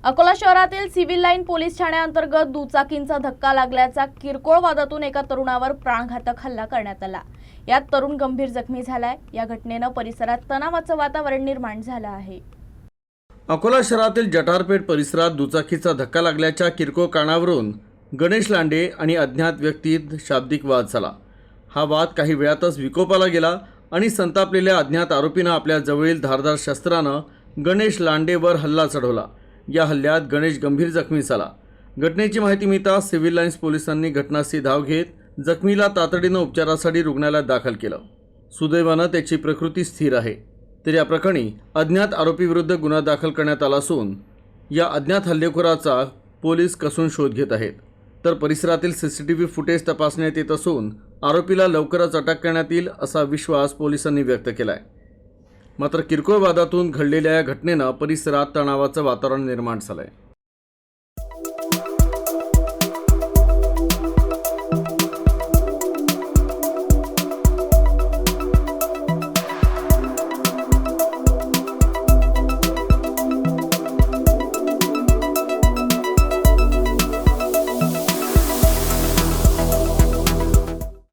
अकोला शहरातील civil line police ठाण्याअंतर्गत दुचाकींचा धक्का लागल्याचा किरकोळ वादातून एका तरुणावर प्राणघातक हल्ला करण्यात आला। यात तरुण गंभीर जखमी झालाय। या घटनेनं परिसरात तणावाचं वातावरण निर्माण झालं आहे। अकोला शहरातील जटारपेठ परिसरात दुचाकीचा धक्का लागल्याच्या किरकोळ कारणावरून गणेश लांडे आणि अज्ञात व्यक्तीत शाब्दिक वाद झाला। हा वाद काही वेळातच विकोपाला गेला आणि संतापलेल्या अज्ञात आरोपीनं आपल्या जवळील धारदार शस्त्रानं गणेश लांडेवर हल्ला चढवला। या हल्ल्यात गणेश गंभीर जखमी झाला। घटनेची माहिती मिळताच सिव्हिल लाईन्स पोलिसांनी घटनास्थळी धाव घेत जखमीला तातडीनं उपचारासाठी रुग्णालयात दाखल केलं। सुदैवानं त्याची प्रकृती स्थिर आहे। तर या प्रकरणी अज्ञात आरोपीविरुद्ध गुन्हा दाखल करण्यात आला असून या अज्ञात हल्लेखोराचा पोलीस कसून शोध घेत आहेत। तर परिसरातील सीसीटीव्ही फुटेज तपासण्यात येत असून आरोपीला लवकरच अटक करण्यात येईल असा विश्वास पोलिसांनी व्यक्त केला आहे। मात्र किरकोळ वादातून घडलेल्या या घटनेनं परिसरात तणावाचं वातावरण निर्माण झालं आहे।